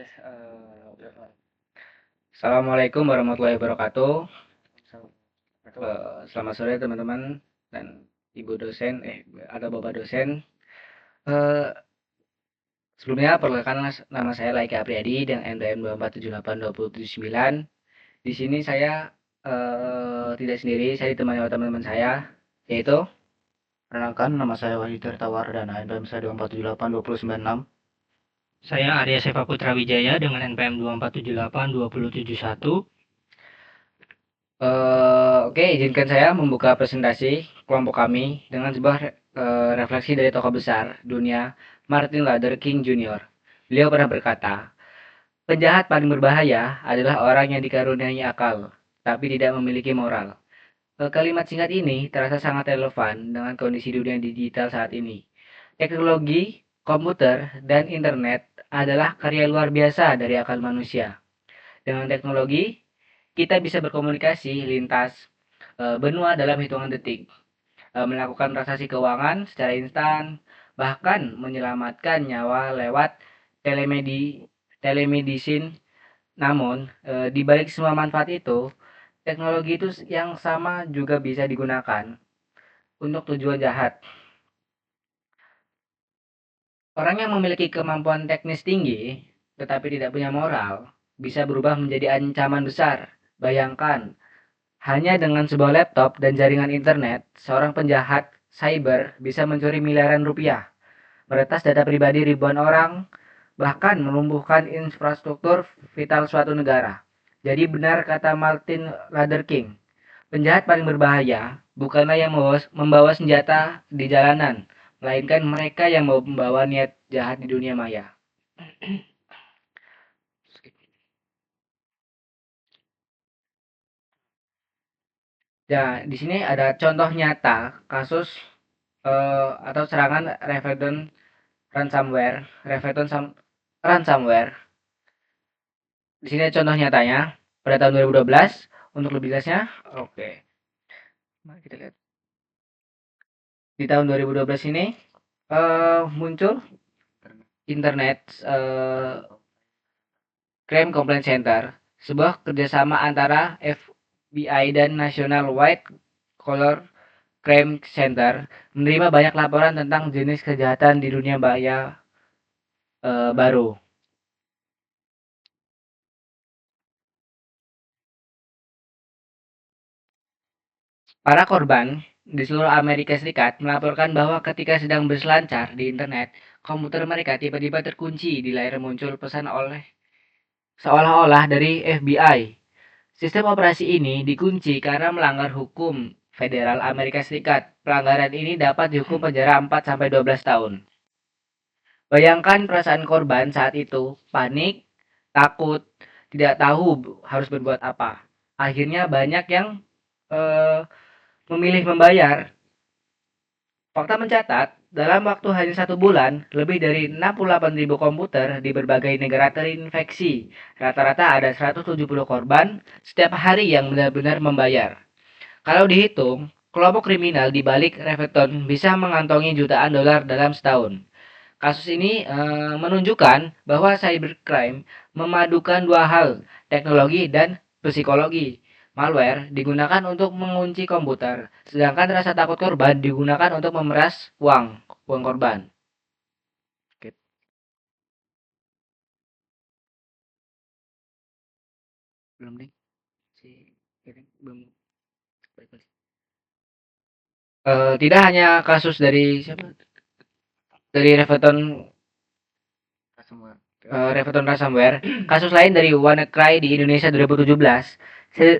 Oke, Assalamualaikum warahmatullahi wabarakatuh. Selamat sore teman-teman dan ibu dosen, atau bapak dosen. Eh, Sebelumnya perkenalkan nama saya Laika Apriyadi dengan NPM 2478279. Di sini saya tidak sendiri, saya ditemani oleh teman-teman saya, yaitu Perkenalkan, nama saya Wahid Tirtawar dan NPM saya 2478296. Saya Arya Seva Putra Wijaya dengan NPM 247827071. Oke, izinkan saya membuka presentasi kelompok kami dengan sebuah refleksi dari tokoh besar dunia, Martin Luther King Jr. Beliau pernah berkata, penjahat paling berbahaya adalah orang yang dikaruniai akal, tapi tidak memiliki moral. Kalimat singkat ini terasa sangat relevan dengan kondisi dunia digital saat ini. Teknologi, komputer, dan internet adalah karya luar biasa dari akal manusia. Dengan teknologi, kita bisa berkomunikasi lintas benua dalam hitungan detik, melakukan transaksi keuangan secara instan, bahkan menyelamatkan nyawa lewat telemedicine. Namun, di balik semua manfaat itu, teknologi itu yang sama juga bisa digunakan untuk tujuan jahat. Orang yang memiliki kemampuan teknis tinggi, tetapi tidak punya moral, bisa berubah menjadi ancaman besar. Bayangkan, hanya dengan sebuah laptop dan jaringan internet, seorang penjahat cyber bisa mencuri miliaran rupiah, meretas data pribadi ribuan orang, bahkan melumpuhkan infrastruktur vital suatu negara. Jadi benar kata Martin Luther King, penjahat paling berbahaya bukanlah yang membawa senjata di jalanan, melainkan mereka yang membawa niat jahat di dunia maya. Ya, di sini ada contoh nyata kasus atau serangan ransomware. Di sini contoh nyatanya pada tahun 2012. Untuk lebih jelasnya, oke. Mari kita lihat. Di tahun 2012 ini muncul Internet Crime Complaint Center, sebuah kerjasama antara FBI dan National White Collar Crime Center menerima banyak laporan tentang jenis kejahatan di dunia maya baru. Para korban di seluruh Amerika Serikat melaporkan bahwa ketika sedang berselancar di internet, komputer mereka tiba-tiba terkunci. Di layar muncul pesan seolah-olah dari FBI. Sistem operasi ini dikunci karena melanggar hukum federal Amerika Serikat. Pelanggaran ini dapat dihukum penjara 4-12 tahun. Bayangkan perasaan korban saat itu, panik, takut, tidak tahu harus berbuat apa. Akhirnya banyak yang memilih membayar. Fakta mencatat, dalam waktu hanya 1 bulan, lebih dari 68.000 komputer di berbagai negara terinfeksi. Rata-rata ada 170 korban setiap hari yang benar-benar membayar. Kalau dihitung, kelompok kriminal di balik Revecton bisa mengantongi jutaan dolar dalam setahun. Kasus ini menunjukkan bahwa cybercrime memadukan dua hal, teknologi dan psikologi. Malware digunakan untuk mengunci komputer, sedangkan rasa takut korban digunakan untuk memeras uang korban. Oke. Belum nih, belum. Tidak hanya kasus dari siapa? Dari Revecton ransomware, kasus lain dari WannaCry di Indonesia 2017.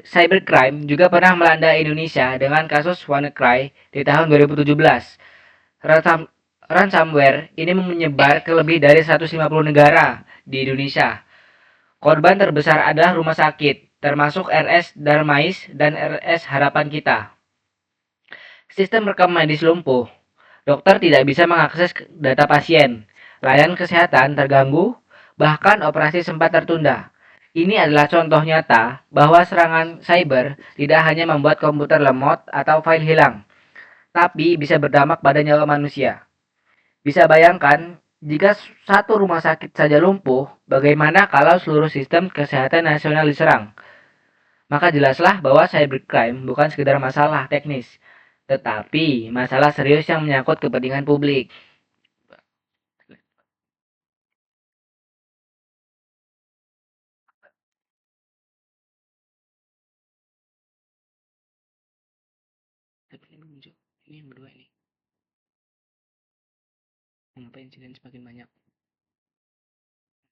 Cybercrime juga pernah melanda Indonesia dengan kasus WannaCry di tahun 2017. Ransomware ini menyebar ke lebih dari 150 negara di Indonesia. Korban terbesar adalah rumah sakit, termasuk RS Darmais dan RS Harapan Kita. Sistem rekam medis lumpuh. Dokter tidak bisa mengakses data pasien. Layanan kesehatan terganggu, bahkan operasi sempat tertunda. Ini adalah contoh nyata bahwa serangan cyber tidak hanya membuat komputer lemot atau file hilang, tapi bisa berdampak pada nyawa manusia. Bisa bayangkan Jika satu rumah sakit saja lumpuh, bagaimana kalau seluruh sistem kesehatan nasional diserang? Maka jelaslah bahwa cybercrime bukan sekedar masalah teknis, tetapi masalah serius yang menyangkut kepentingan publik. Ini yang berdua ini. Mengapa insiden semakin banyak?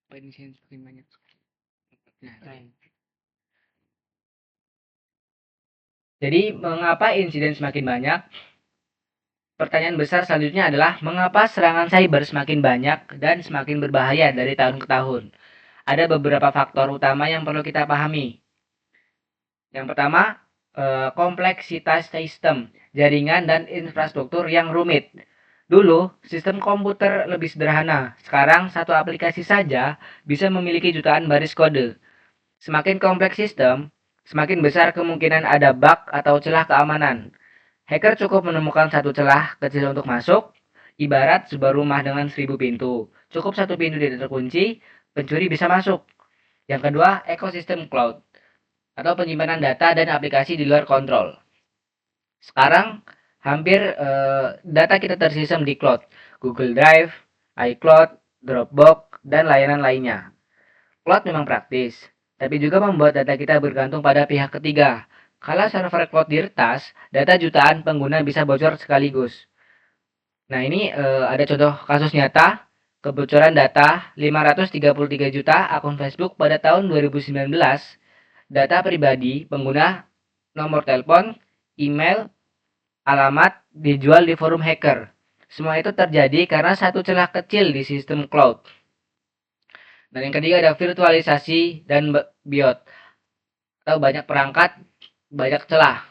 Mengapa insiden semakin banyak? Nah, jadi mengapa insiden semakin banyak? Pertanyaan besar selanjutnya adalah mengapa serangan cyber semakin banyak dan semakin berbahaya dari tahun ke tahun? Ada beberapa faktor utama yang perlu kita pahami. Yang pertama, kompleksitas sistem, jaringan dan infrastruktur yang rumit. Dulu, sistem komputer lebih sederhana. Sekarang, satu aplikasi saja bisa memiliki jutaan baris kode. Semakin kompleks sistem, semakin besar kemungkinan ada bug atau celah keamanan. Hacker cukup menemukan satu celah kecil untuk masuk, ibarat sebuah rumah dengan 1000 pintu. Cukup satu pintu tidak terkunci, pencuri bisa masuk. Yang kedua, ekosistem cloud atau penyimpanan data dan aplikasi di luar kontrol. Sekarang hampir data kita tersimpan di cloud, Google Drive, iCloud, Dropbox, dan layanan lainnya. Cloud memang praktis, tapi juga membuat data kita bergantung pada pihak ketiga. Kalau server cloud diretas, data jutaan pengguna bisa bocor sekaligus. Nah, ini ada contoh kasus nyata, kebocoran data 533 juta akun Facebook pada tahun 2019, data pribadi pengguna, nomor telepon, email, alamat dijual di forum hacker. Semua itu terjadi karena satu celah kecil di sistem cloud. Dan yang ketiga ada virtualisasi dan BIOS atau banyak perangkat, banyak celah.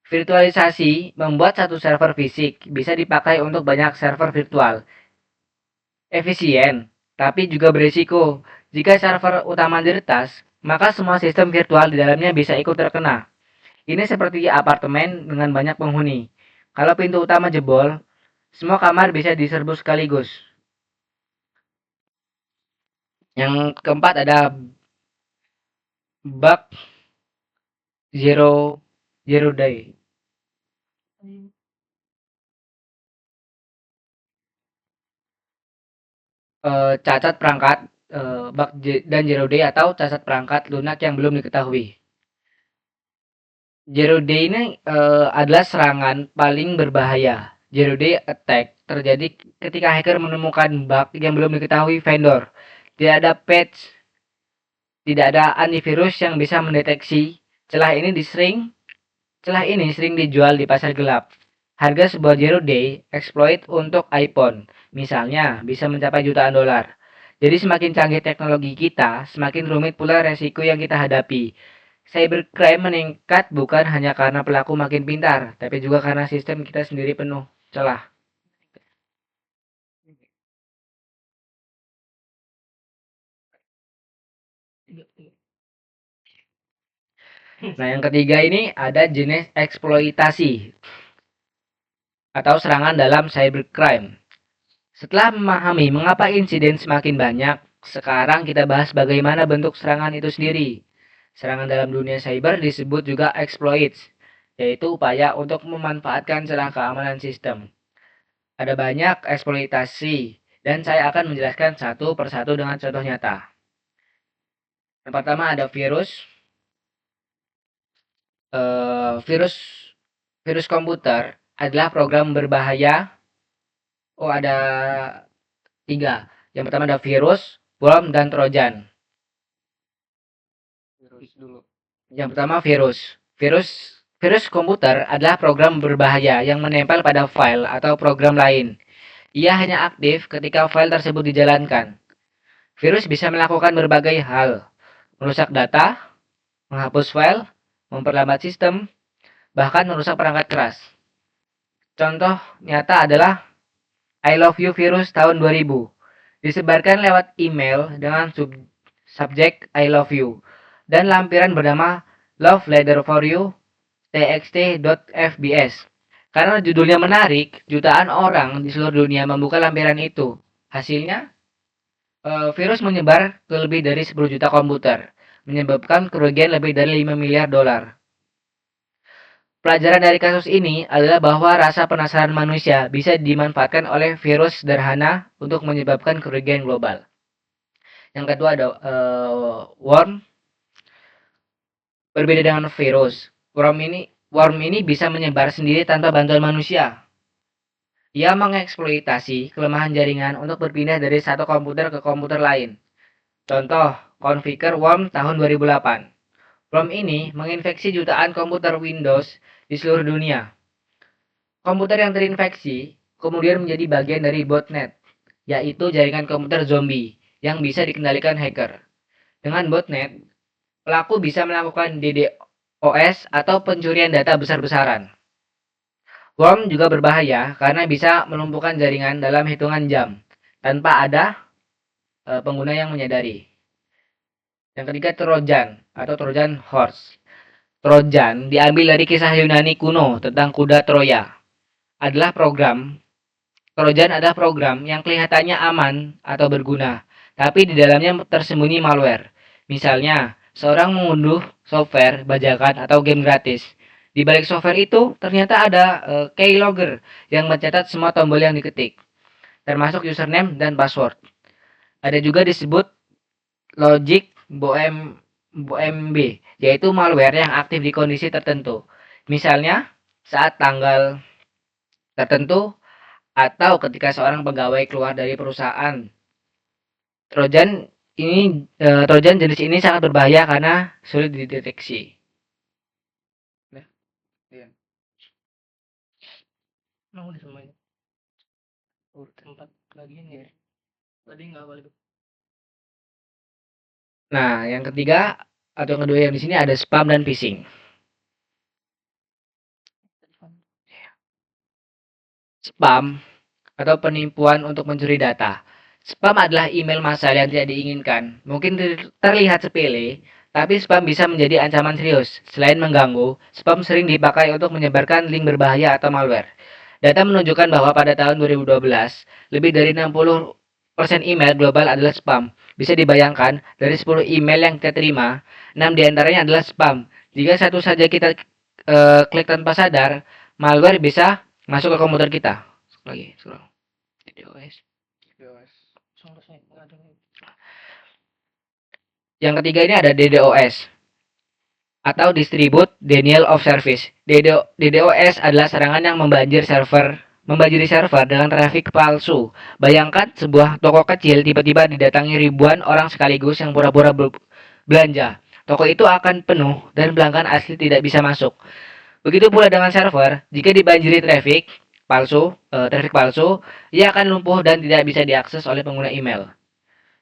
Virtualisasi membuat satu server fisik bisa dipakai untuk banyak server virtual. Efisien, tapi juga berisiko. Jika server utama diretas, maka semua sistem virtual di dalamnya bisa ikut terkena. Ini seperti apartemen dengan banyak penghuni. Kalau pintu utama jebol, semua kamar bisa diserbu sekaligus. Yang keempat ada bug zero day. Cacat perangkat bug dan zero day atau cacat perangkat lunak yang belum diketahui. Zero day ini adalah serangan paling berbahaya. Zero day attack terjadi ketika hacker menemukan bug yang belum diketahui vendor. Tidak ada patch, tidak ada antivirus yang bisa mendeteksi. Celah ini sering dijual di pasar gelap. Harga sebuah zero day exploit untuk iPhone, misalnya, bisa mencapai jutaan dolar. Jadi semakin canggih teknologi kita, semakin rumit pula resiko yang kita hadapi. Cybercrime meningkat bukan hanya karena pelaku makin pintar, tapi juga karena sistem kita sendiri penuh celah. Nah, yang ketiga ini ada jenis eksploitasi atau serangan dalam cybercrime. Setelah memahami mengapa insiden semakin banyak, sekarang kita bahas bagaimana bentuk serangan itu sendiri. Serangan dalam dunia cyber disebut juga exploits, yaitu upaya untuk memanfaatkan celah keamanan sistem. Ada banyak eksploitasi, dan saya akan menjelaskan satu persatu dengan contoh nyata. Yang pertama ada virus. Virus komputer adalah program berbahaya. Ada 3. Yang pertama ada virus, worm, dan trojan. Yang pertama virus. Virus komputer adalah program berbahaya yang menempel pada file atau program lain. Ia hanya aktif ketika file tersebut dijalankan. Virus bisa melakukan berbagai hal, merusak data, menghapus file, memperlambat sistem, bahkan merusak perangkat keras. Contoh nyata adalah I love you virus tahun 2000. Disebarkan lewat email dengan subjek I love you dan lampiran bernama love letter for you txt.fbs. Karena judulnya menarik, jutaan orang di seluruh dunia membuka lampiran itu. Hasilnya, virus menyebar ke lebih dari 10 juta komputer, menyebabkan kerugian lebih dari 5 miliar dolar. Pelajaran dari kasus ini adalah bahwa rasa penasaran manusia bisa dimanfaatkan oleh virus sederhana untuk menyebabkan kerugian global. Yang kedua ada worm. Berbeda dengan virus, worm ini bisa menyebar sendiri tanpa bantuan manusia. Ia mengeksploitasi kelemahan jaringan untuk berpindah dari satu komputer ke komputer lain. Contoh, Configure Worm tahun 2008. Worm ini menginfeksi jutaan komputer Windows di seluruh dunia. Komputer yang terinfeksi kemudian menjadi bagian dari botnet, yaitu jaringan komputer zombie yang bisa dikendalikan hacker. Dengan botnet, pelaku bisa melakukan DDoS atau pencurian data besar-besaran. Worm juga berbahaya karena bisa melumpuhkan jaringan dalam hitungan jam tanpa ada pengguna yang menyadari. Yang ketiga, Trojan atau Trojan Horse. Trojan diambil dari kisah Yunani kuno tentang kuda Troya. Trojan adalah program yang kelihatannya aman atau berguna, tapi di dalamnya tersembunyi malware. Misalnya, seorang mengunduh software bajakan atau game gratis. Di balik software itu ternyata ada keylogger yang mencatat semua tombol yang diketik, termasuk username dan password. Ada juga disebut logic BOMB, yaitu malware yang aktif di kondisi tertentu. Misalnya, saat tanggal tertentu atau ketika seorang pegawai keluar dari perusahaan. Trojan jenis ini sangat berbahaya karena sulit dideteksi. Mau udah semuanya. Tempat bagian ya. Tadi nggak balik. Nah, yang ketiga atau yang kedua yang di sini ada spam dan phishing. Spam atau penipuan untuk mencuri data. Spam adalah email massal yang tidak diinginkan. Mungkin terlihat sepele, tapi spam bisa menjadi ancaman serius. Selain mengganggu, spam sering dipakai untuk menyebarkan link berbahaya atau malware. Data menunjukkan bahwa pada tahun 2012, lebih dari 60% email global adalah spam. Bisa dibayangkan, dari 10 email yang kita terima, 6 diantaranya adalah spam. Jika satu saja kita klik tanpa sadar, malware bisa masuk ke komputer kita. Lagi, scroll. DDoS. Yang ketiga ini ada DDoS atau Distribute Denial of Service. DDoS adalah serangan yang membanjiri server dengan trafik palsu. Bayangkan sebuah toko kecil tiba-tiba didatangi ribuan orang sekaligus yang pura-pura belanja. Toko itu akan penuh dan pelanggan asli tidak bisa masuk. Begitu pula dengan server, jika dibanjiri trafik palsu, ia akan lumpuh dan tidak bisa diakses oleh pengguna email.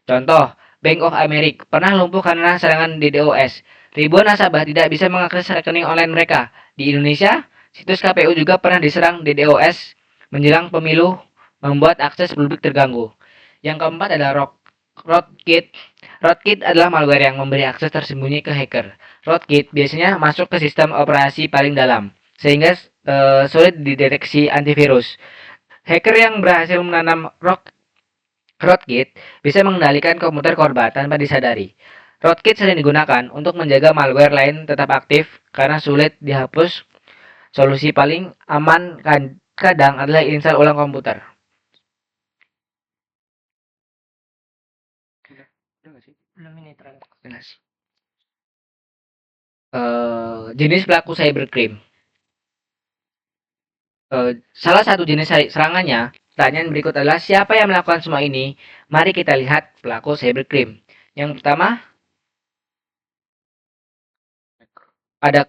Contoh, Bank of America pernah lumpuh karena serangan DDoS. Ribuan nasabah tidak bisa mengakses rekening online mereka. Di Indonesia, situs KPU juga pernah diserang DDoS menjelang pemilu, membuat akses publik terganggu. Yang keempat adalah Rootkit. Rootkit adalah malware yang memberi akses tersembunyi ke hacker. Rootkit biasanya masuk ke sistem operasi paling dalam, sehingga sulit dideteksi antivirus. Hacker yang berhasil menanam Rootkit bisa mengendalikan komputer korban tanpa disadari. Rootkit sering digunakan untuk menjaga malware lain tetap aktif karena sulit dihapus. Solusi paling aman kadang adalah install ulang komputer. Belum ini terakhir. Jenis pelaku cybercrime. Salah satu jenis serangannya, pertanyaan berikut adalah siapa yang melakukan semua ini? Mari kita lihat pelaku cybercrime. Yang pertama, ada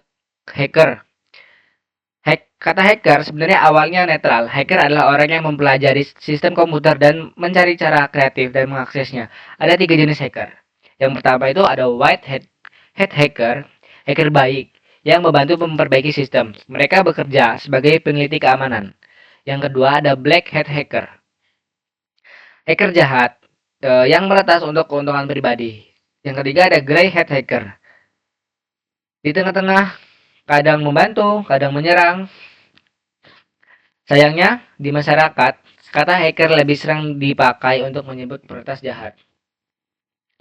hacker. Kata hacker sebenarnya awalnya netral. Hacker adalah orang yang mempelajari sistem komputer dan mencari cara kreatif dan mengaksesnya. Ada 3 jenis hacker. Yang pertama itu ada white hat hacker, hacker baik, yang membantu memperbaiki sistem. Mereka bekerja sebagai peneliti keamanan. Yang kedua ada black hat hacker. Hacker jahat yang meretas untuk keuntungan pribadi. Yang ketiga ada grey hat hacker. Di tengah-tengah, kadang membantu, kadang menyerang. Sayangnya, di masyarakat, Kata hacker lebih sering dipakai untuk menyebut peretas jahat.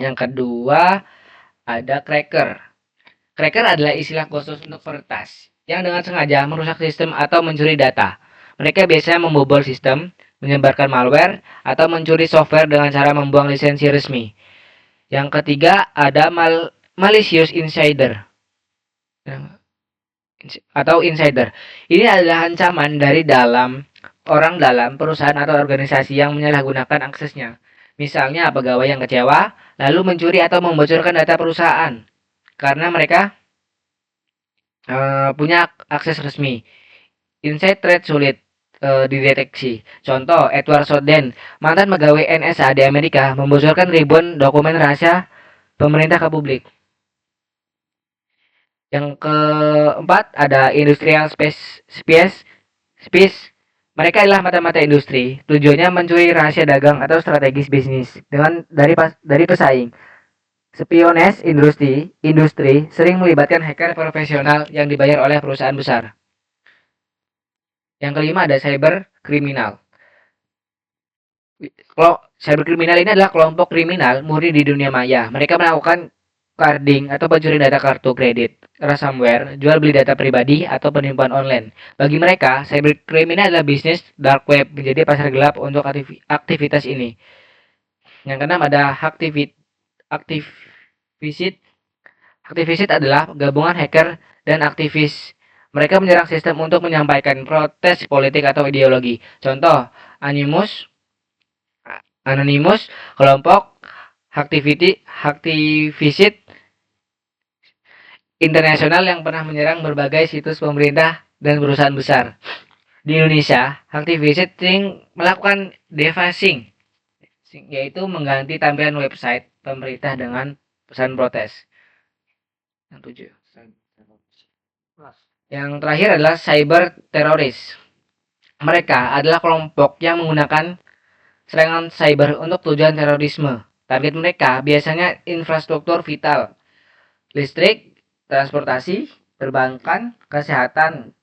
Yang kedua, ada cracker. Cracker adalah istilah khusus untuk peretas yang dengan sengaja merusak sistem atau mencuri data. Mereka biasanya membobol sistem, menyebarkan malware, atau mencuri software dengan cara membuang lisensi resmi. Yang ketiga, ada malicious insider atau insider. Ini adalah ancaman dari orang dalam perusahaan atau organisasi yang menyalahgunakan aksesnya. Misalnya pegawai yang kecewa lalu mencuri atau membocorkan data perusahaan karena mereka punya akses resmi. Inside threat sulit dideteksi. Contoh, Edward Snowden, mantan pegawai NSA di Amerika, membocorkan ribuan dokumen rahasia pemerintah ke publik. Yang keempat ada industrial space. Mereka adalah mata-mata industri. Tujuannya mencuri rahasia dagang atau strategis bisnis dari pesaing. Spionage industri sering melibatkan hacker profesional yang dibayar oleh perusahaan besar. Yang kelima ada cyber kriminal. Cyber kriminal ini adalah kelompok kriminal murni di dunia maya. Mereka melakukan carding atau pencurian data kartu kredit, ransomware, jual beli data pribadi atau penipuan online. Bagi mereka, cyber kriminal adalah bisnis dark web menjadi pasar gelap untuk aktivitas ini. Yang keenam ada aktivisit. Aktivisit adalah gabungan hacker dan aktivis. Mereka menyerang sistem untuk menyampaikan protes politik atau ideologi. Contoh, Anonymous, kelompok aktivisit internasional yang pernah menyerang berbagai situs pemerintah dan perusahaan besar. Di Indonesia, aktivisit sering melakukan defacing, yaitu mengganti tampilan website pemerintah dengan pesan protes. Yang 7. Yang terakhir adalah cyber teroris. Mereka adalah kelompok yang menggunakan serangan cyber untuk tujuan terorisme. Target mereka biasanya infrastruktur vital, listrik, transportasi, perbankan, kesehatan.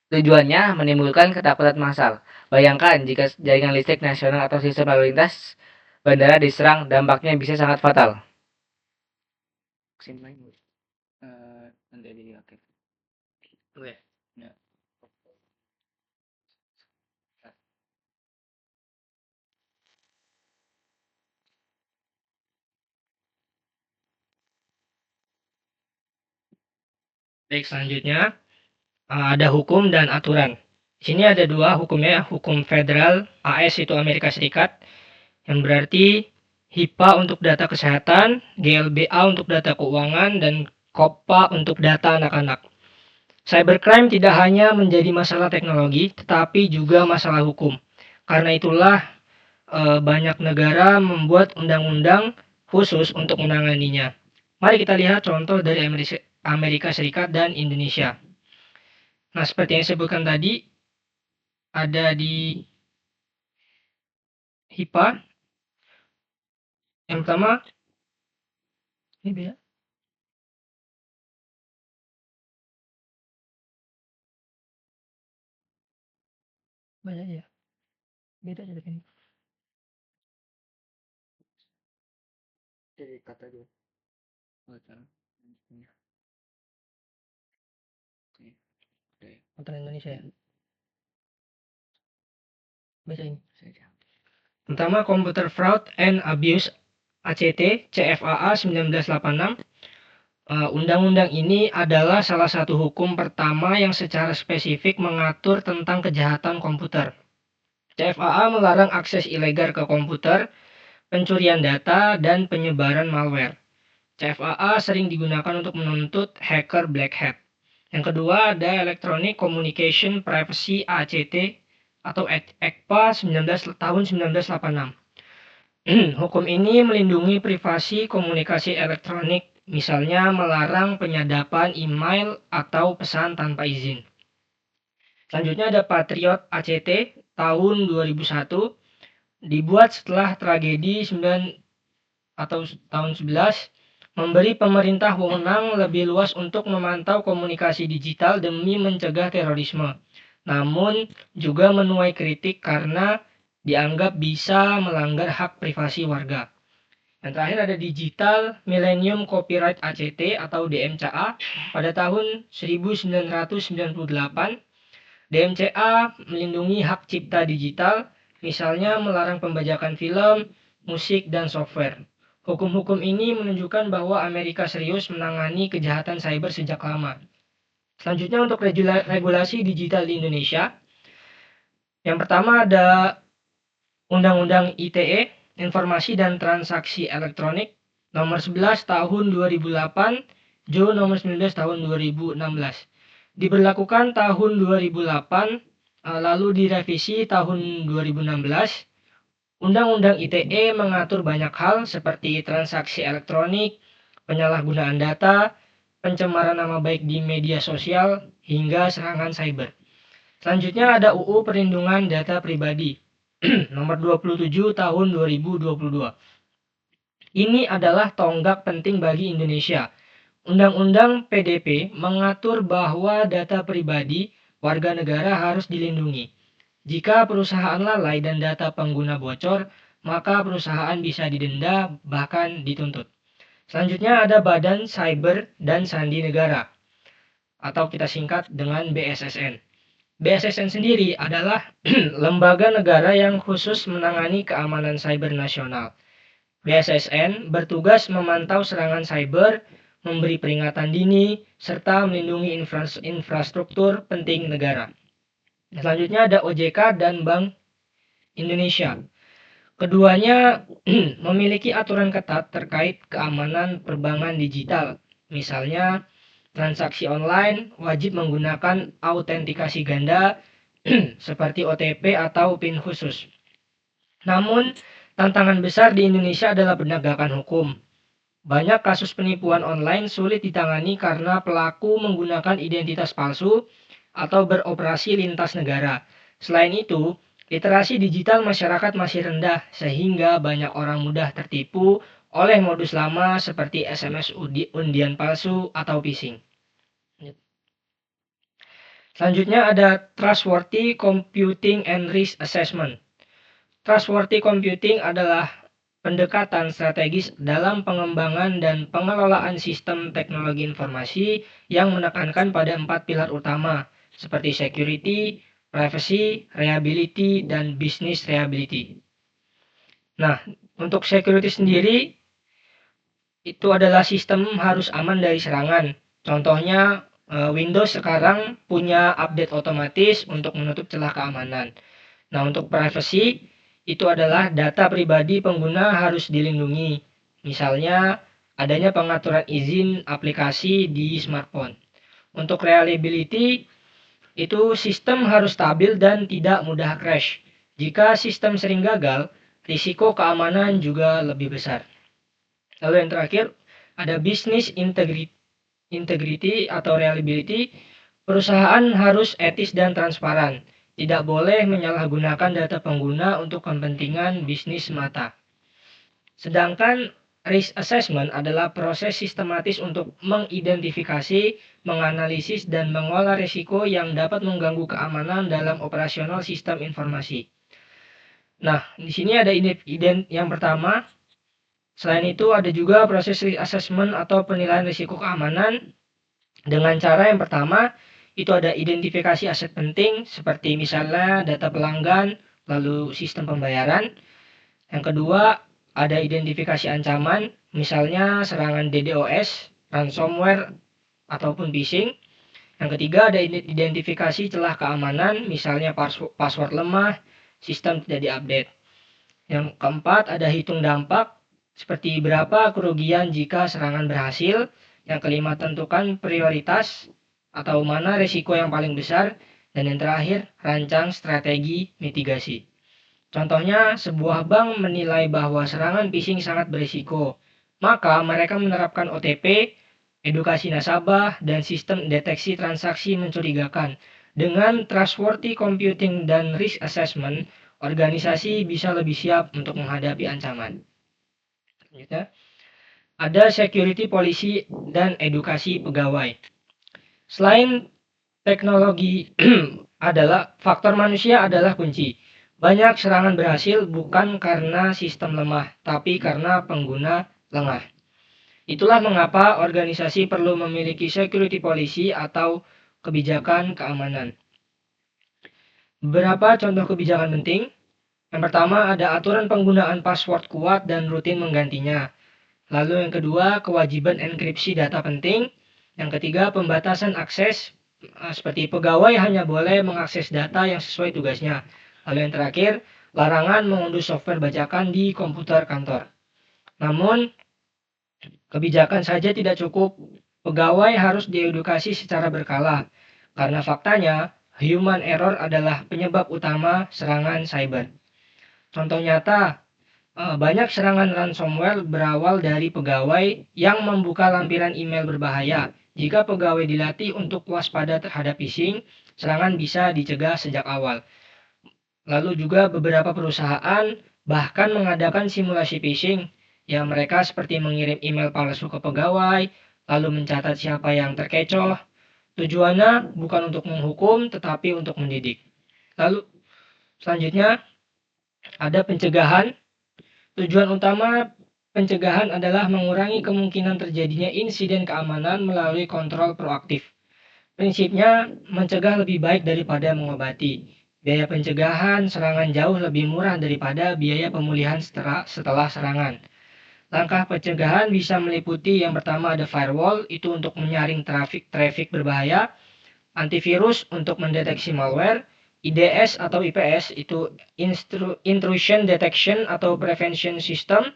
Tujuannya menimbulkan ketakutan massal. Bayangkan jika jaringan listrik nasional atau sistem lalu lintas bandara diserang, dampaknya bisa sangat fatal. Baik, selanjutnya ada hukum dan aturan. Di sini ada dua hukumnya, hukum federal AS itu Amerika Serikat, yang berarti HIPAA untuk data kesehatan, GLBA untuk data keuangan, dan COPPA untuk data anak-anak. Cybercrime tidak hanya menjadi masalah teknologi, tetapi juga masalah hukum. Karena itulah banyak negara membuat undang-undang khusus untuk menanganinya. Mari kita lihat contoh dari Amerika Serikat dan Indonesia. Nah, seperti yang saya sebutkan tadi, ada di HIPAA. Yang pertama, ini beda. Banyak ya. Beda aja ini. Jadi kata dia. Aturan Indonesia ya. Baca ini. Pertama, Computer Fraud and Abuse ACT CFAA 1986. Undang-undang ini adalah salah satu hukum pertama yang secara spesifik mengatur tentang kejahatan komputer. CFAA melarang akses ilegal ke komputer, pencurian data, dan penyebaran malware. CFAA sering digunakan untuk menuntut hacker black hat. Yang kedua ada Electronic Communication Privacy ACT atau ECPA tahun 1986. Hukum ini melindungi privasi komunikasi elektronik, misalnya melarang penyadapan email atau pesan tanpa izin. Selanjutnya ada Patriot ACT tahun 2001, dibuat setelah tragedi tahun 11, memberi pemerintah wewenang lebih luas untuk memantau komunikasi digital demi mencegah terorisme. Namun juga menuai kritik karena dianggap bisa melanggar hak privasi warga. Yang terakhir ada Digital Millennium Copyright ACT atau DMCA pada tahun 1998. DMCA melindungi hak cipta digital, misalnya melarang pembajakan film, musik, dan software. Hukum-hukum ini menunjukkan bahwa Amerika serius menangani kejahatan cyber sejak lama. Selanjutnya untuk regulasi digital di Indonesia. Yang pertama ada Undang-Undang ITE, Informasi dan Transaksi Elektronik, nomor 11 tahun 2008, Jo nomor 19 tahun 2016. Diberlakukan tahun 2008, lalu direvisi tahun 2016. Undang-Undang ITE mengatur banyak hal seperti transaksi elektronik, penyalahgunaan data, pencemaran nama baik di media sosial, hingga serangan cyber. Selanjutnya ada UU Perlindungan Data Pribadi nomor 27 tahun 2022. Ini adalah tonggak penting bagi Indonesia. Undang-Undang PDP mengatur bahwa data pribadi warga negara harus dilindungi. Jika perusahaan lalai dan data pengguna bocor, maka perusahaan bisa didenda bahkan dituntut. Selanjutnya ada Badan Cyber dan Sandi Negara atau kita singkat dengan BSSN. BSSN sendiri adalah lembaga negara yang khusus menangani keamanan cyber nasional. BSSN bertugas memantau serangan cyber, memberi peringatan dini, serta melindungi infrastruktur penting negara. Selanjutnya ada OJK dan Bank Indonesia. Keduanya memiliki aturan ketat terkait keamanan perbankan digital. Misalnya, transaksi online wajib menggunakan autentikasi ganda seperti OTP atau PIN khusus. Namun, tantangan besar di Indonesia adalah penegakan hukum. Banyak kasus penipuan online sulit ditangani karena pelaku menggunakan identitas palsu atau beroperasi lintas negara. Selain itu, literasi digital masyarakat masih rendah sehingga banyak orang mudah tertipu oleh modus lama seperti SMS undian palsu atau phishing. Selanjutnya ada Trustworthy Computing and Risk Assessment. Trustworthy Computing adalah pendekatan strategis dalam pengembangan dan pengelolaan sistem teknologi informasi yang menekankan pada 4 pilar utama seperti security, privacy, reliability, dan business reliability. Nah, untuk security sendiri itu adalah sistem harus aman dari serangan. Contohnya Windows sekarang punya update otomatis untuk menutup celah keamanan. Nah, untuk privacy itu adalah data pribadi pengguna harus dilindungi. Misalnya, adanya pengaturan izin aplikasi di smartphone. Untuk reliability, itu sistem harus stabil dan tidak mudah crash. Jika sistem sering gagal, risiko keamanan juga lebih besar. Lalu yang terakhir, ada business integrity atau reliability. Perusahaan harus etis dan transparan. Tidak boleh menyalahgunakan data pengguna untuk kepentingan bisnis semata. Sedangkan risk assessment adalah proses sistematis untuk mengidentifikasi, menganalisis, dan mengolah risiko yang dapat mengganggu keamanan dalam operasional sistem informasi. Nah, di sini ada yang pertama. Selain itu, ada juga proses risk assessment atau penilaian risiko keamanan dengan cara yang pertama, itu ada identifikasi aset penting seperti misalnya data pelanggan, lalu sistem pembayaran. Yang kedua, ada identifikasi ancaman, misalnya serangan DDoS, ransomware, ataupun phishing. Yang ketiga, ada identifikasi celah keamanan, misalnya password lemah, sistem tidak diupdate. Yang keempat, ada hitung dampak, seperti berapa kerugian jika serangan berhasil. Yang kelima, tentukan prioritas atau mana risiko yang paling besar. Dan yang terakhir, rancang strategi mitigasi. Contohnya, sebuah bank menilai bahwa serangan phishing sangat berisiko. Maka mereka menerapkan OTP, edukasi nasabah, dan sistem deteksi transaksi mencurigakan. Dengan trustworthy computing dan risk assessment, organisasi bisa lebih siap untuk menghadapi ancaman. Selanjutnya, ada security policy dan edukasi pegawai. Selain teknologi faktor manusia adalah kunci. Banyak serangan berhasil bukan karena sistem lemah, tapi karena pengguna lengah. Itulah mengapa organisasi perlu memiliki security policy atau kebijakan keamanan. Beberapa contoh kebijakan penting. Yang pertama ada aturan penggunaan password kuat dan rutin menggantinya. Lalu yang kedua, kewajiban enkripsi data penting. Yang ketiga, pembatasan akses, seperti pegawai hanya boleh mengakses data yang sesuai tugasnya. Lalu yang terakhir, larangan mengunduh software bajakan di komputer kantor. Namun, kebijakan saja tidak cukup. Pegawai harus diedukasi secara berkala. Karena faktanya, human error adalah penyebab utama serangan cyber. Contoh nyata, banyak serangan ransomware berawal dari pegawai yang membuka lampiran email berbahaya. Jika pegawai dilatih untuk waspada terhadap phishing, serangan bisa dicegah sejak awal. Lalu juga beberapa perusahaan bahkan mengadakan simulasi phishing, yang mereka seperti mengirim email palsu ke pegawai, lalu mencatat siapa yang terkecoh. Tujuannya bukan untuk menghukum, tetapi untuk mendidik. Lalu selanjutnya ada pencegahan. Tujuan utama pencegahan adalah mengurangi kemungkinan terjadinya insiden keamanan melalui kontrol proaktif. Prinsipnya, mencegah lebih baik daripada mengobati. Biaya pencegahan serangan jauh lebih murah daripada biaya pemulihan setelah serangan. Langkah pencegahan bisa meliputi yang pertama ada firewall, itu untuk menyaring traffic berbahaya, antivirus untuk mendeteksi malware, IDS atau IPS itu intrusion detection atau prevention system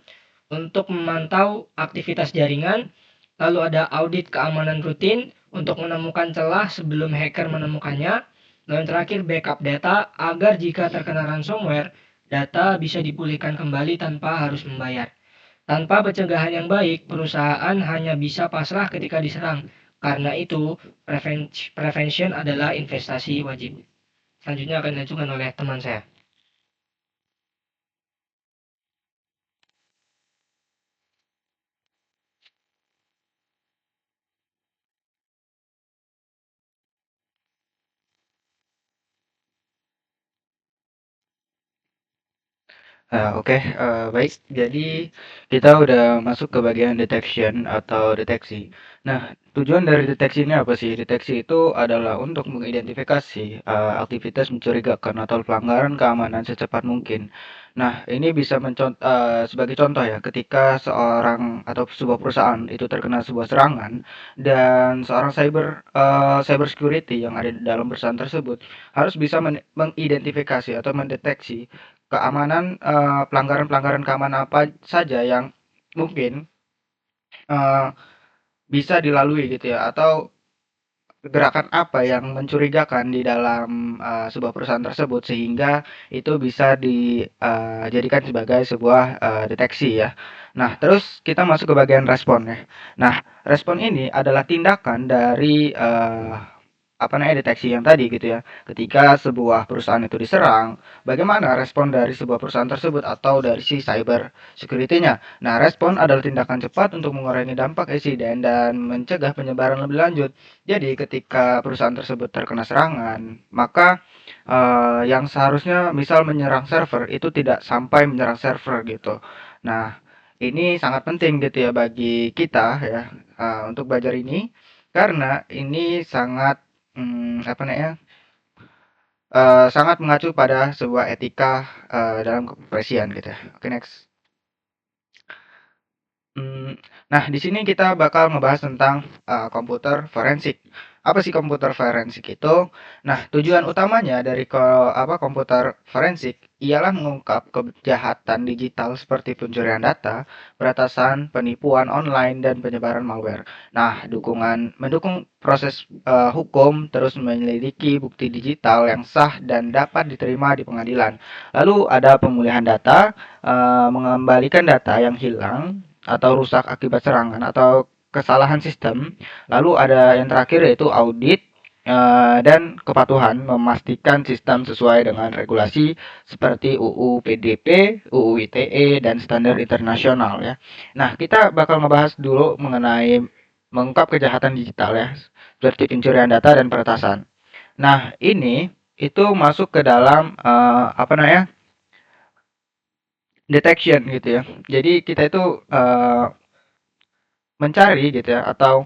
untuk memantau aktivitas jaringan. Lalu ada audit keamanan rutin untuk menemukan celah sebelum hacker menemukannya. Lalu yang terakhir backup data agar jika terkena ransomware, data bisa dipulihkan kembali tanpa harus membayar. Tanpa pencegahan yang baik, perusahaan hanya bisa pasrah ketika diserang. Karena itu, prevention adalah investasi wajib. Selanjutnya akan dilanjutkan oleh teman saya. Oke, baik. Jadi kita udah masuk ke bagian detection atau deteksi. Nah, tujuan dari deteksi ini apa sih? Deteksi itu adalah untuk mengidentifikasi aktivitas mencurigakan atau pelanggaran keamanan secepat mungkin. Nah, ini bisa sebagai contoh ya, ketika seorang atau sebuah perusahaan itu terkena sebuah serangan dan seorang cyber security yang ada di dalam perusahaan tersebut harus bisa mengidentifikasi atau mendeteksi keamanan pelanggaran-pelanggaran keamanan apa saja yang mungkin uh, bisa dilalui gitu ya, atau gerakan apa yang mencurigakan di dalam sebuah perusahaan tersebut sehingga itu bisa dijadikan sebagai sebuah deteksi ya. Nah, terus kita masuk ke bagian respon ya. Nah, respon ini adalah tindakan dari deteksi yang tadi gitu ya. Ketika sebuah perusahaan itu diserang, bagaimana respon dari sebuah perusahaan tersebut atau dari si cyber security-nya. Nah, respon adalah tindakan cepat untuk mengurangi dampak insiden dan mencegah penyebaran lebih lanjut. Jadi, ketika perusahaan tersebut terkena serangan, maka yang seharusnya misal menyerang server itu tidak sampai menyerang server gitu. Nah, ini sangat penting gitu ya bagi kita ya untuk belajar ini karena ini sangat sangat mengacu pada sebuah etika dalam keprofesian gitu ya. Oke, next. Nah, di sini kita bakal ngebahas tentang komputer forensik. Apa sih komputer forensik itu? Nah, tujuan utamanya dari komputer forensik ialah mengungkap kejahatan digital seperti pencurian data, peretasan, penipuan online, dan penyebaran malware. Nah, mendukung proses hukum, terus menyelidiki bukti digital yang sah dan dapat diterima di pengadilan. Lalu ada pemulihan data, mengembalikan data yang hilang atau rusak akibat serangan atau kesalahan sistem. Lalu ada yang terakhir yaitu audit dan kepatuhan, memastikan sistem sesuai dengan regulasi seperti UU PDP, UU ITE, dan standar internasional ya. Nah, kita bakal ngebahas dulu mengenai mengungkap kejahatan digital ya, seperti pencurian data dan peretasan. Nah, ini itu masuk ke dalam detection gitu ya. Jadi kita itu mencari gitu ya, atau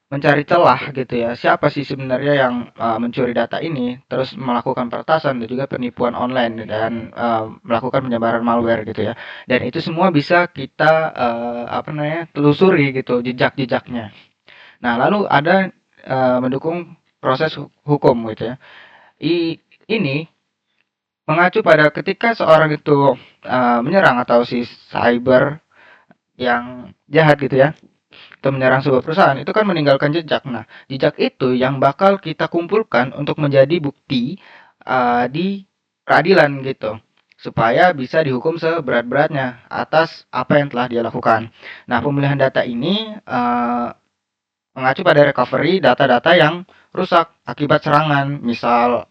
mencari celah gitu ya, siapa sih sebenarnya yang mencuri data ini, terus melakukan peretasan dan juga penipuan online dan melakukan penyebaran malware gitu ya. Dan itu semua bisa kita telusuri gitu jejak-jejaknya. Nah, lalu ada mendukung proses hukum gitu ya. Ini mengacu pada ketika seorang itu menyerang atau si cyber yang jahat gitu ya, atau menyerang sebuah perusahaan, itu kan meninggalkan jejak. Nah, jejak itu yang bakal kita kumpulkan untuk menjadi bukti di peradilan gitu, supaya bisa dihukum seberat-beratnya atas apa yang telah dia lakukan. Nah, pemilihan data ini mengacu pada recovery data-data yang rusak akibat serangan, misal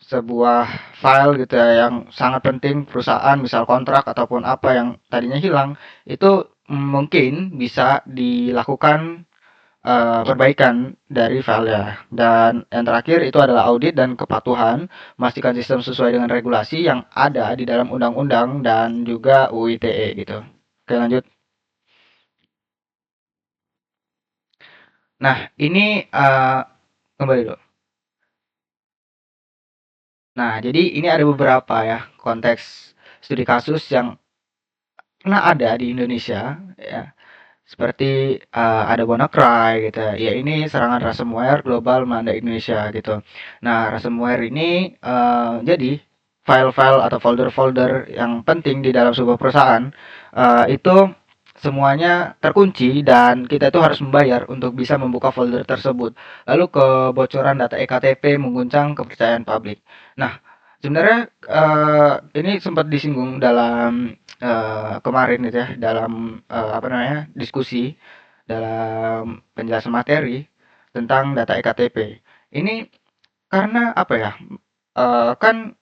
sebuah file gitu ya yang sangat penting perusahaan, misal kontrak ataupun apa yang tadinya hilang, itu mungkin bisa dilakukan perbaikan dari filenya. Dan yang terakhir itu adalah audit dan kepatuhan, memastikan sistem sesuai dengan regulasi yang ada di dalam undang-undang dan juga UU ITE gitu. Oke, lanjut. Nah, ini kembali dulu. Nah, jadi ini ada beberapa ya konteks studi kasus yang pernah ada di Indonesia ya. Seperti ada WannaCry gitu ya. Ya, ini serangan ransomware global melanda Indonesia gitu. Nah, ransomware ini jadi file-file atau folder-folder yang penting di dalam sebuah perusahaan itu semuanya terkunci dan kita itu harus membayar untuk bisa membuka folder tersebut. Lalu kebocoran data EKTP mengguncang kepercayaan publik. Nah, sebenarnya ini sempat disinggung dalam kemarin gitu ya, dalam diskusi dalam penjelasan materi tentang data EKTP. Ini karena apa ya? Kan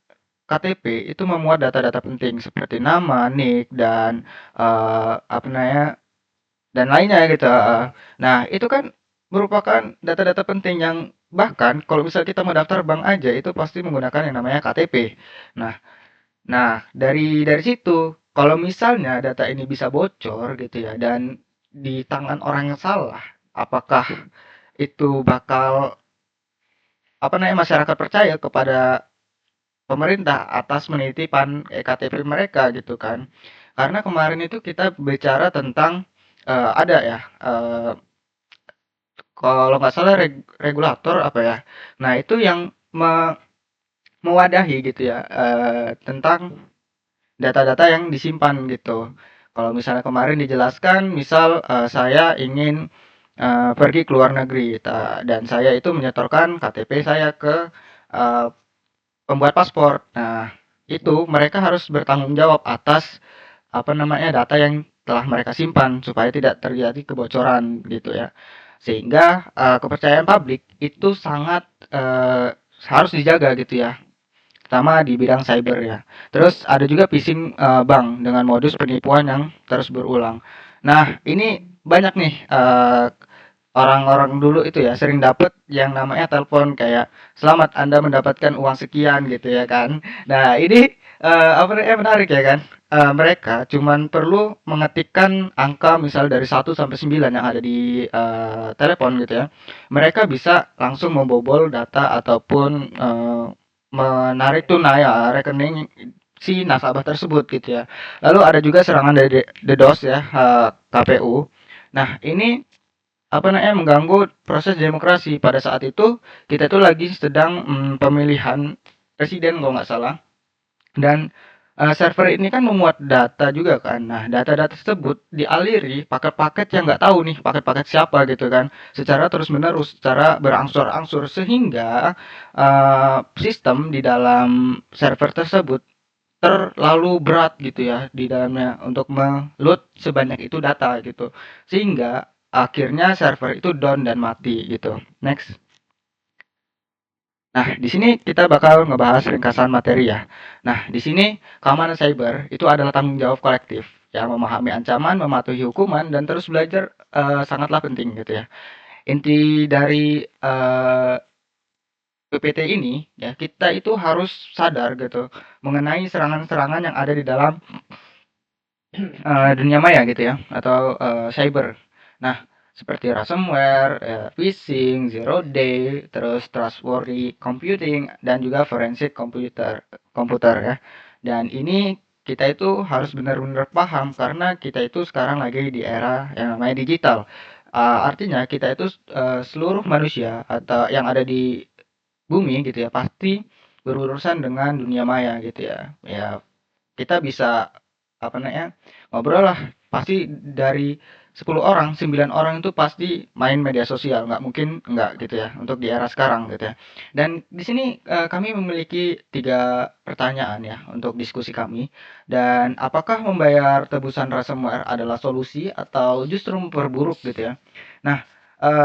KTP itu memuat data-data penting seperti nama, NIK, dan dan lainnya gitu. Nah, itu kan merupakan data-data penting yang bahkan kalau misal kita mau daftar bank aja itu pasti menggunakan yang namanya KTP. Nah, dari situ kalau misalnya data ini bisa bocor gitu ya dan di tangan orang yang salah, apakah itu bakal masyarakat percaya kepada pemerintah atas penitipan EKTP mereka gitu kan. Karena kemarin itu kita bicara tentang ada ya kalau nggak salah regulator apa ya. Nah, itu yang mewadahi gitu ya tentang data-data yang disimpan gitu. Kalau misalnya kemarin dijelaskan, misal saya ingin pergi ke luar negeri dan saya itu menyetorkan KTP saya ke pembuat paspor. Nah, itu mereka harus bertanggung jawab atas data yang telah mereka simpan supaya tidak terjadi kebocoran gitu ya. Sehingga kepercayaan publik itu sangat harus dijaga gitu ya, terutama di bidang cyber ya. Terus ada juga phishing bank dengan modus penipuan yang terus berulang. Nah, ini banyak nih orang-orang dulu itu ya sering dapat yang namanya telepon kayak selamat Anda mendapatkan uang sekian gitu ya kan. Nah, ini menarik ya kan. Mereka cuman perlu mengetikkan angka misal dari 1 sampai 9 yang ada di telepon gitu ya. Mereka bisa langsung membobol data ataupun menarik tunai rekening si nasabah tersebut gitu ya. Lalu ada juga serangan dari DDoS ya, KPU. Nah, ini mengganggu proses demokrasi. Pada saat itu kita itu lagi sedang pemilihan presiden kalau nggak salah. Dan server ini kan memuat data juga kan. Nah, data-data tersebut dialiri paket-paket yang nggak tahu nih paket-paket siapa gitu kan. Secara terus-menerus, secara berangsur-angsur sehingga sistem di dalam server tersebut terlalu berat gitu ya di dalamnya untuk meload sebanyak itu data gitu. Sehingga akhirnya server itu down dan mati gitu. Next. Nah, di sini kita bakal ngebahas ringkasan materi ya. Nah, di sini keamanan cyber itu adalah tanggung jawab kolektif yang memahami ancaman, mematuhi hukuman, dan terus belajar sangatlah penting gitu ya. Inti dari PPT ini ya, kita itu harus sadar gitu mengenai serangan-serangan yang ada di dalam dunia maya gitu ya, atau cyber. Nah, seperti ransomware, phishing, zero day, terus trustworthy computing, dan juga forensic komputer ya. Dan ini kita itu harus benar-benar paham karena kita itu sekarang lagi di era yang namanya digital. Artinya kita itu seluruh manusia atau yang ada di bumi gitu ya pasti berurusan dengan dunia maya gitu ya. Ya kita bisa apa namanya ngobrol lah, pasti dari 10 orang 9 orang itu pasti main media sosial, nggak mungkin nggak gitu ya untuk di era sekarang gitu ya. Dan di sini kami memiliki 3 pertanyaan ya untuk diskusi kami. Dan apakah membayar tebusan ransomware adalah solusi atau justru memperburuk gitu ya. Nah,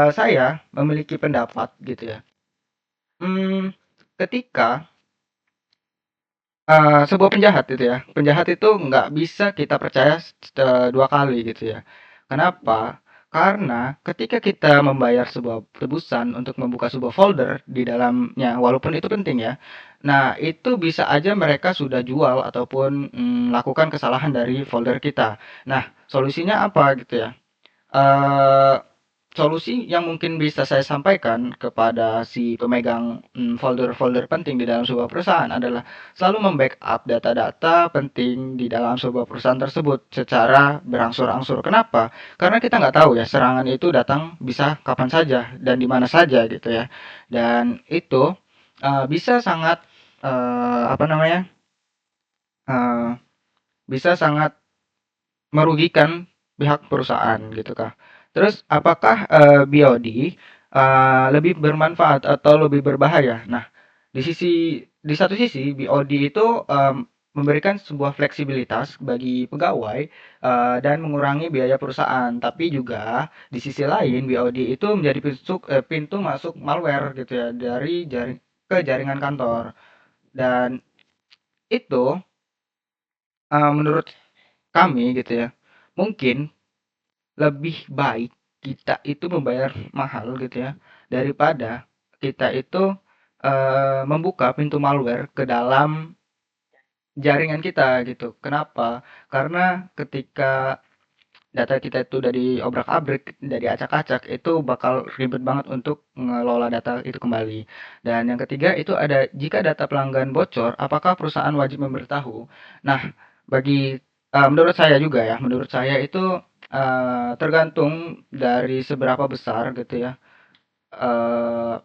saya memiliki pendapat gitu ya. Ketika sebuah penjahat itu ya, penjahat itu nggak bisa kita percaya 2 kali gitu ya. Kenapa? Karena ketika kita membayar sebuah tebusan untuk membuka sebuah folder di dalamnya, walaupun itu penting ya, nah itu bisa aja mereka sudah jual ataupun, melakukan kesalahan dari folder kita. Nah, solusinya apa gitu ya, eee solusi yang mungkin bisa saya sampaikan kepada si pemegang folder-folder penting di dalam sebuah perusahaan adalah selalu membackup data-data penting di dalam sebuah perusahaan tersebut secara berangsur-angsur. Kenapa? Karena kita nggak tahu ya serangan itu datang bisa kapan saja dan di mana saja gitu ya. Dan itu bisa sangat apa namanya? eh, bisa sangat merugikan pihak perusahaan gitu, Kak. Terus apakah, BOD, lebih bermanfaat atau lebih berbahaya? Nah, di satu sisi BOD itu, memberikan sebuah fleksibilitas bagi pegawai, dan mengurangi biaya perusahaan. Tapi juga di sisi lain BOD itu menjadi pintu masuk malware gitu ya dari ke jaringan kantor. Dan itu, menurut kami gitu ya, mungkin lebih baik kita itu membayar mahal gitu ya, daripada kita itu, membuka pintu malware ke dalam jaringan kita gitu. Kenapa? Karena ketika data kita itu udah diobrak-abrik, udah diacak-acak, itu bakal ribet banget untuk ngelola data itu kembali. Dan yang ketiga itu ada jika data pelanggan bocor, apakah perusahaan wajib memberitahu? Nah, menurut saya juga ya, menurut saya itu tergantung dari seberapa besar gitu ya, eee,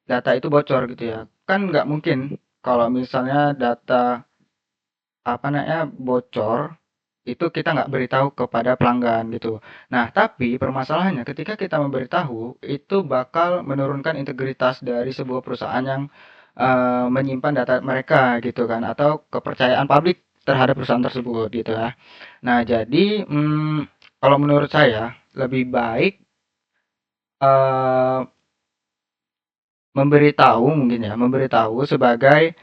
data itu bocor gitu ya. Kan nggak mungkin kalau misalnya data apa namanya bocor itu kita nggak beritahu kepada pelanggan gitu. Nah, tapi permasalahannya ketika kita memberitahu itu bakal menurunkan integritas dari sebuah perusahaan yang menyimpan data mereka gitu kan, atau kepercayaan publik terhadap perusahaan tersebut gitu ya. Nah, jadi kalau menurut saya lebih baik eh, memberitahu mungkin ya, memberitahu sebagai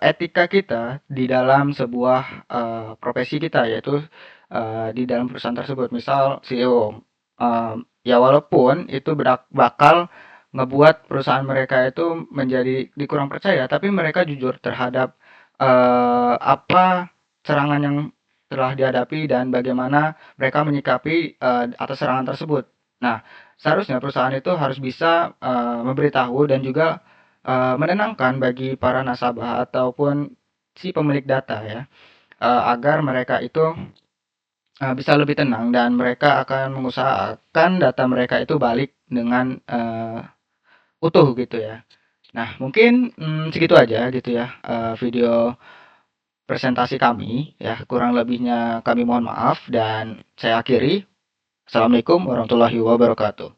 etika kita di dalam sebuah profesi kita, yaitu di dalam perusahaan tersebut. Misal CEO, ya walaupun itu bakal ngebuat perusahaan mereka itu menjadi dikurang percaya, tapi mereka jujur terhadap apa serangan yang telah dihadapi dan bagaimana mereka menyikapi atas serangan tersebut. Nah, seharusnya perusahaan itu harus bisa memberitahu dan juga menenangkan bagi para nasabah ataupun si pemilik data ya, agar mereka itu bisa lebih tenang dan mereka akan mengusahakan data mereka itu balik dengan utuh gitu ya. Nah, mungkin segitu aja gitu ya video presentasi kami ya. Kurang lebihnya kami mohon maaf dan saya akhiri. Assalamualaikum warahmatullahi wabarakatuh.